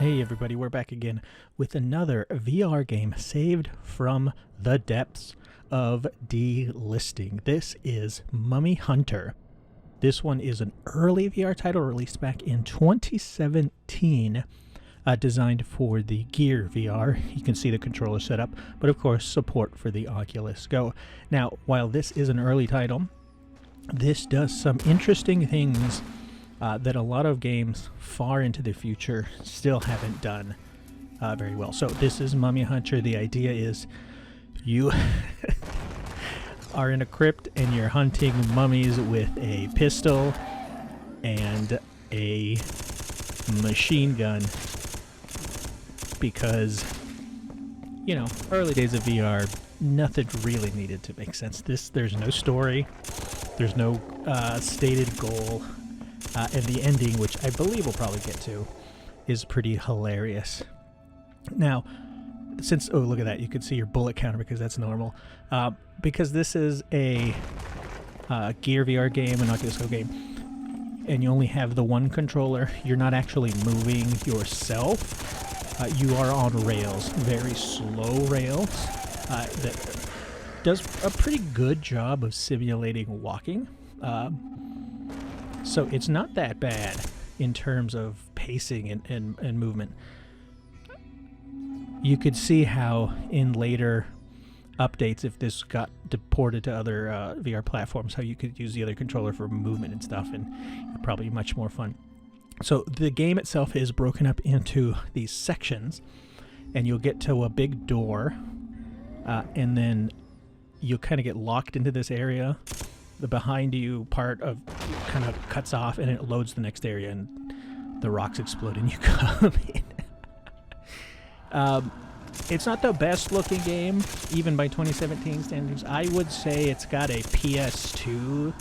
Hey everybody, we're back again with another VR game saved from the depths of delisting. This is Mummy Hunter. This one is an early VR title released back in 2017, designed for the Gear VR. You can see the controller setup, but of course support for the Oculus Go. Now, while this is an early title, this does some interesting things that a lot of games far into the future still haven't done very well. So this is Mummy Hunter. The idea is you are in a crypt and you're hunting mummies with a pistol and a machine gun because, you know, early days of VR, nothing really needed to make sense. There's no story, there's no stated goal. And the ending, which I believe we'll probably get to, is pretty hilarious. Now, oh, look at that. You can see your bullet counter because that's normal. Because this is a Gear VR game, an Oculus Go game, and you only have the one controller, you're not actually moving yourself. You are on rails, very slow rails, that does a pretty good job of simulating walking. So it's not that bad in terms of pacing and movement. You could see how in later updates, if this got deported to other VR platforms, how you could use the other controller for movement and stuff, and probably much more fun. So the game itself is broken up into these sections, and you'll get to a big door, and then you'll kind of get locked into this area. The behind you part of kind of cuts off and it loads the next area and the rocks explode and you come in. It's not the best looking game, even by 2017 standards. I would say it's got a PS2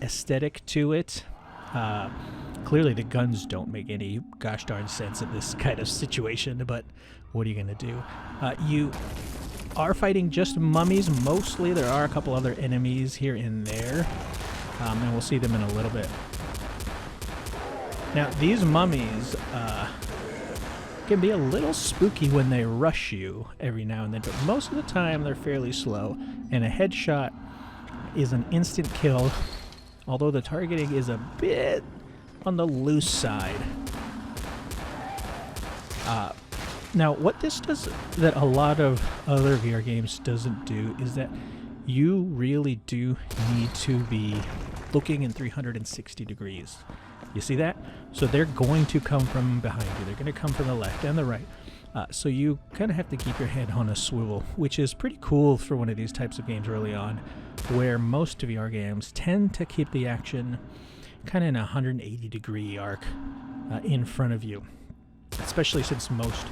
aesthetic to it. Clearly the guns don't make any gosh darn sense in this kind of situation, but what are you going to do? You are fighting just mummies mostly. There are a couple other enemies here and there, and we'll see them in a little bit. Now, these mummies can be a little spooky when they rush you every now and then, but most of the time they're fairly slow, and a headshot is an instant kill, although the targeting is a bit on the loose side. Now, what this does that a lot of other VR games doesn't do is that you really do need to be looking in 360 degrees. You see that? So they're going to come from behind you. They're going to come from the left and the right. So you kind of have to keep your head on a swivel, which is pretty cool for one of these types of games early on, where most VR games tend to keep the action kind of in a 180 degree arc in front of you. Especially since most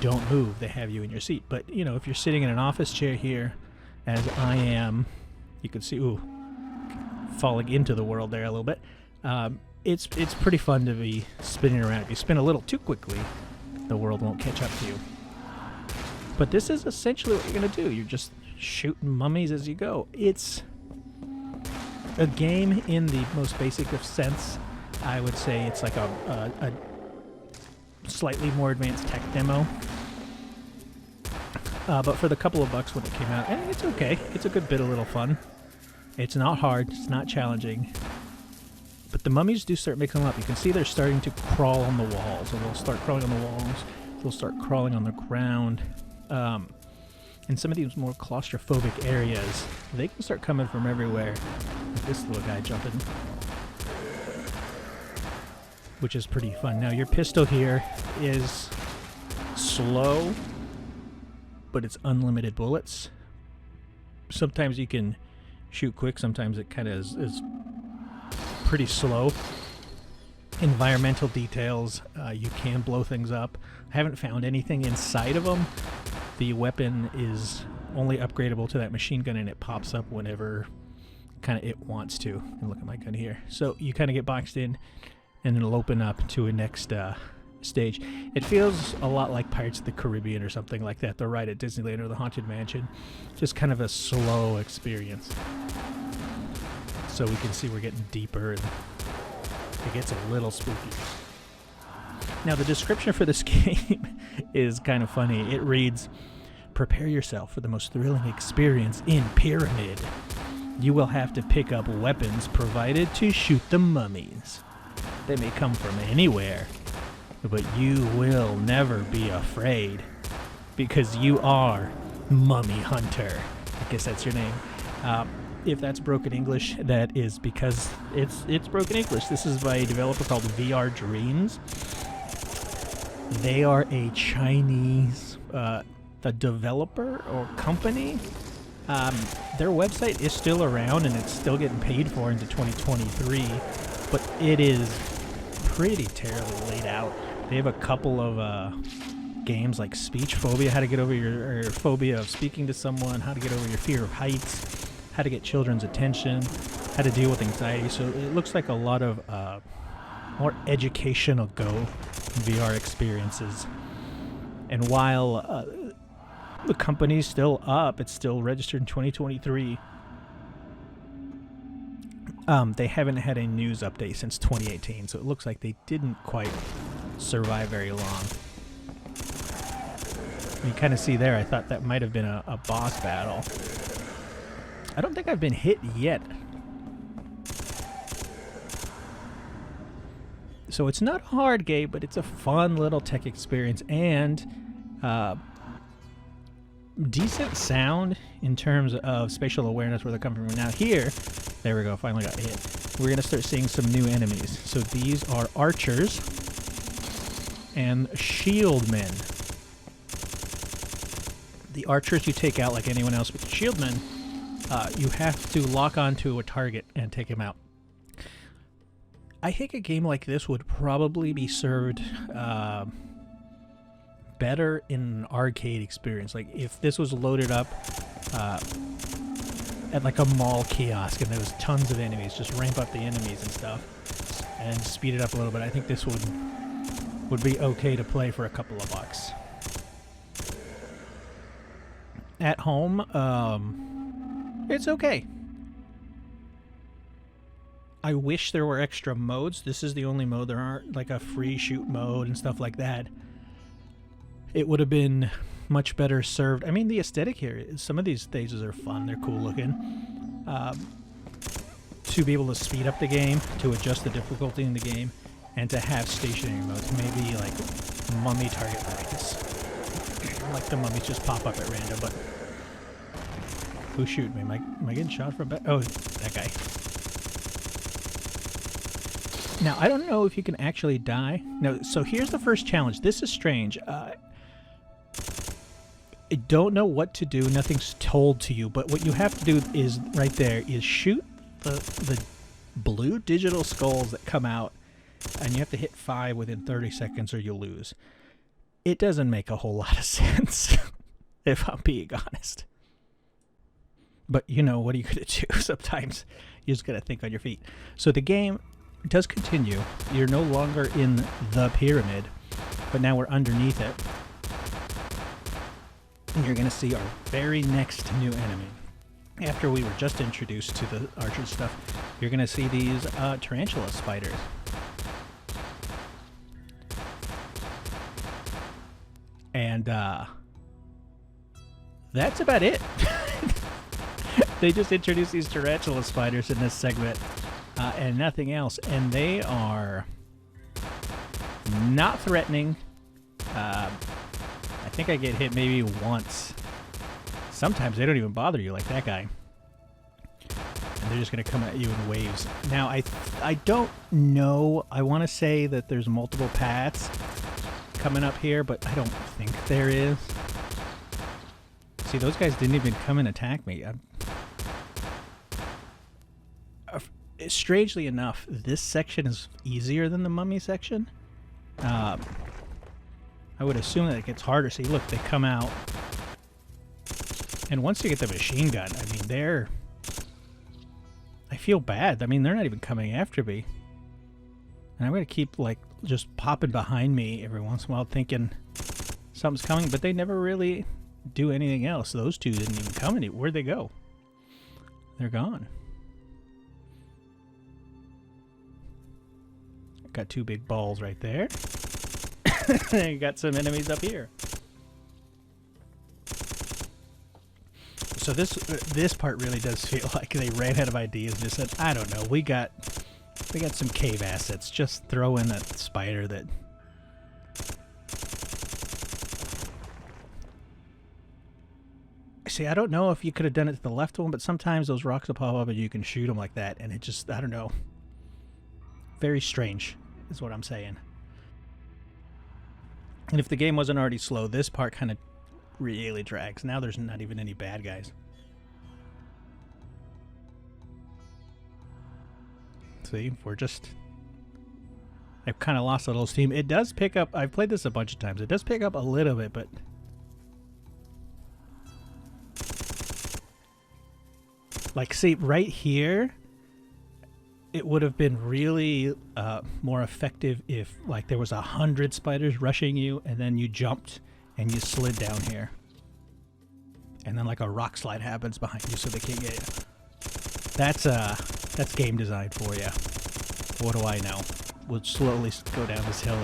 don't move, they have you in your seat. But, you know, if you're sitting in an office chair here, as I am, you can see, ooh, falling into the world there a little bit. It's pretty fun to be spinning around. If you spin a little too quickly, the world won't catch up to you. But this is essentially what you're going to do. You're just shooting mummies as you go. It's a game in the most basic of sense. I would say it's like a slightly more advanced tech demo, but for the couple of bucks when it came out, and it's okay. It's a good bit of little fun. It's not hard, it's not challenging, but the mummies do start mixing them up. You can see they're starting to crawl on the walls, and they'll start crawling on the walls, they'll start crawling on the ground. In some of these more claustrophobic areas, they can start coming from everywhere. Like this little guy jumping, which is pretty fun. Now, your pistol here is slow, but it's unlimited bullets. Sometimes you can shoot quick, sometimes it kind of is pretty slow. Environmental details, you can blow things up. I haven't found anything inside of them. The weapon is only upgradable to that machine gun, and it pops up whenever kind of it wants to. And look at my gun here. So you kind of get boxed in, and it'll open up to a next stage. It feels a lot like Pirates of the Caribbean or something like that, the ride at Disneyland or the Haunted Mansion. Just kind of a slow experience. So we can see we're getting deeper and it gets a little spooky. Now, the description for this game is kind of funny. It reads, "Prepare yourself for the most thrilling experience in Pyramid. You will have to pick up weapons provided to shoot the mummies. They may come from anywhere, but you will never be afraid because you are Mummy Hunter." I guess that's your name. If that's broken English, that is because it's broken English. This is by a developer called VR Dreams. They are a Chinese developer or company. Their website is still around and it's still getting paid for into 2023, but it is pretty terribly laid out. They have a couple of games like speech phobia, how to get over your phobia of speaking to someone, how to get over your fear of heights, how to get children's attention, how to deal with anxiety. So it looks like a lot of more educational Go VR experiences. And while the company's still up, it's still registered in 2023, they haven't had a news update since 2018, so it looks like they didn't quite survive very long. You kind of see there, I thought that might have been a boss battle. I don't think I've been hit yet. So it's not a hard game, but it's a fun little tech experience, and decent sound in terms of spatial awareness where they're coming from. Now here, there we go, finally got hit. We're going to start seeing some new enemies. So these are archers and shield men. The archers you take out like anyone else, but the shield men, you have to lock onto a target and take him out. I think a game like this would probably be served better in an arcade experience. Like if this was loaded up at like a mall kiosk and there was tons of enemies, just ramp up the enemies and stuff and speed it up a little bit. I think this would be okay to play for a couple of bucks. At home, it's okay. I wish there were extra modes. This is the only mode. There aren't like a free shoot mode and stuff like that. It would have been much better served. I mean, the aesthetic here, some of these stages are fun. They're cool looking. To be able to speed up the game, to adjust the difficulty in the game, and to have stationary modes. Maybe like mummy target practice. Like the mummies just pop up at random, but who's shooting me? Am I getting shot from back? Oh, that guy. Now, I don't know if you can actually die. No, so here's the first challenge. This is strange. I don't know what to do. Nothing's told to you, but what you have to do is right there is shoot the blue digital skulls that come out, and you have to hit 5 within 30 seconds or you'll lose. It doesn't make a whole lot of sense, if I'm being honest. But, you know, what are you going to do? Sometimes you just got to think on your feet. So the game does continue. You're no longer in the pyramid, but now we're underneath it. And you're going to see our very next new enemy. After we were just introduced to the archer stuff, you're going to see these tarantula spiders. And that's about it. They just introduced these tarantula spiders in this segment and nothing else. And they are not threatening. I think I get hit maybe once. Sometimes they don't even bother you like that guy. And they're just going to come at you in waves. Now, I don't know. I want to say that there's multiple paths coming up here, but I don't think there is. See, those guys didn't even come and attack me. Strangely enough, this section is easier than the mummy section. I would assume that it gets harder. See, look, they come out. And once you get the machine gun, I mean, I feel bad. I mean, they're not even coming after me. And I'm going to keep, like, just popping behind me every once in a while thinking something's coming, but they never really do anything else. Those two didn't even come anywhere. Where'd they go? They're gone. Got two big balls right there. You got some enemies up here. So this part really does feel like they ran out of ideas and just said, I don't know, we got some cave assets. Just throw in that spider that... See, I don't know if you could have done it to the left one, but sometimes those rocks will pop up and you can shoot them like that, and it just, I don't know. Very strange, is what I'm saying. And if the game wasn't already slow, this part kind of really drags. Now there's not even any bad guys. See, we're just... I've kind of lost a little steam. It does pick up... I've played this a bunch of times. It does pick up a little bit, but... Like, see, right here, it would have been really more effective if, like, there was 100 spiders rushing you, and then you jumped and you slid down here. And then, like, a rock slide happens behind you so they can't get you. That's game design for you. What do I know? We'll slowly go down this hill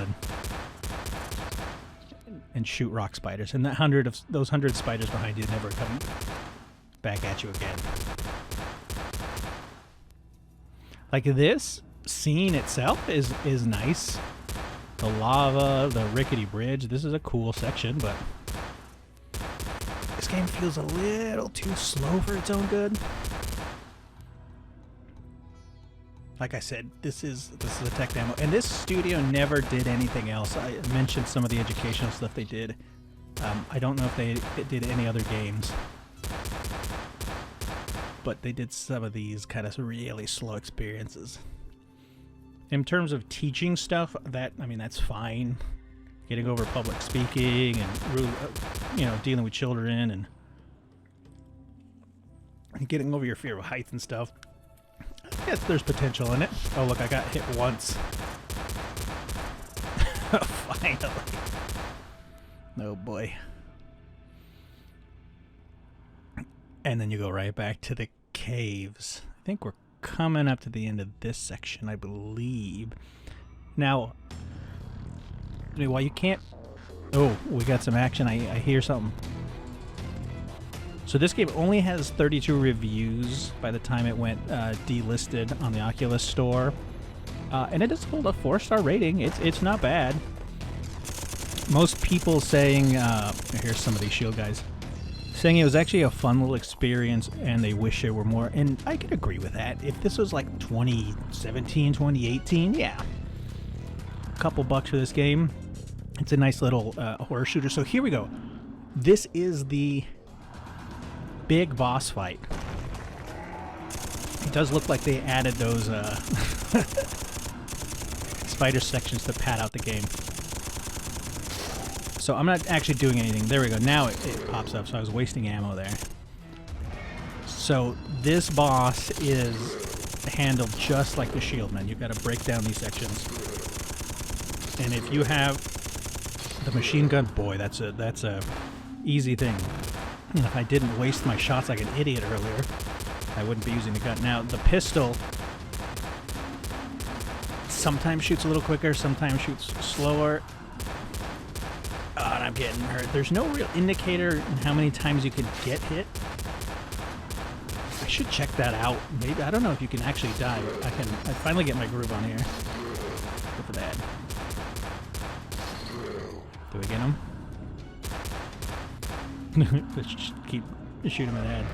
and shoot rock spiders. And those 100 spiders behind you never come back at you again. Like, this scene itself is nice. The lava, the rickety bridge. This is a cool section, but this game feels a little too slow for its own good. Like I said, this is a tech demo, and this studio never did anything else. I mentioned some of the educational stuff they did. I don't know if they did any other games, but they did some of these kind of really slow experiences. In terms of teaching stuff, that's fine. Getting over public speaking and dealing with children and getting over your fear of heights and stuff. Yes, there's potential in it. Oh, look, I got hit once. Finally. Oh, boy. And then you go right back to the caves. I think we're coming up to the end of this section, I believe. Now, while you can't... Oh, we got some action. I hear something. So this game only has 32 reviews by the time it went delisted on the Oculus Store. And it does hold a 4-star rating. It's not bad. Most people saying... here's some of these shield guys. Saying it was actually a fun little experience and they wish there were more. And I could agree with that. If this was like 2017, 2018, yeah. A couple bucks for this game. It's a nice little horror shooter. So here we go. This is the big boss fight. It does look like they added those spider sections to pad out the game. So I'm not actually doing anything. There we go. Now it pops up, so I was wasting ammo there. So this boss is handled just like the shield man. You've got to break down these sections. And if you have the machine gun, boy, that's a easy thing. And if I didn't waste my shots like an idiot earlier, I wouldn't be using the gun. Now, the pistol sometimes shoots a little quicker, sometimes shoots slower. Oh, and I'm getting hurt. There's no real indicator in how many times you can get hit. I should check that out. Maybe, I don't know if you can actually die. I finally get my groove on here. Go for that. Do we get him? Let's just keep shooting him in the head.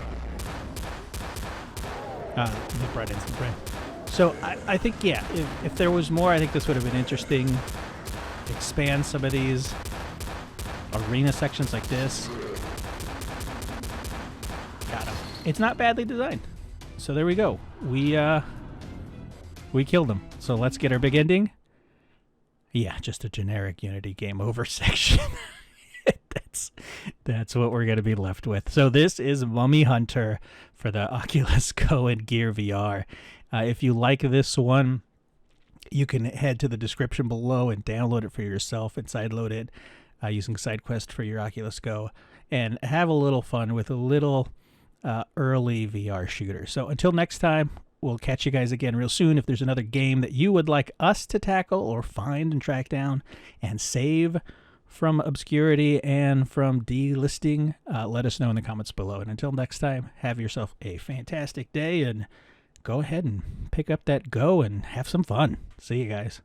Look right into the brain. So I think, yeah, if there was more, I think this would have been interesting. Expand some of these arena sections like this. Got him. It's not badly designed. So there we go. We killed him. So let's get our big ending. Yeah, just a generic Unity game over section. That's what we're going to be left with. So this is Mummy Hunter for the Oculus Go and Gear VR. If you like this one, you can head to the description below and download it for yourself and sideload it using SideQuest for your Oculus Go and have a little fun with a little early VR shooter. So until next time, we'll catch you guys again real soon. If there's another game that you would like us to tackle or find and track down and save from obscurity and from delisting, let us know in the comments below. And until next time, have yourself a fantastic day, and go ahead and pick up that Go and have some fun. See you guys.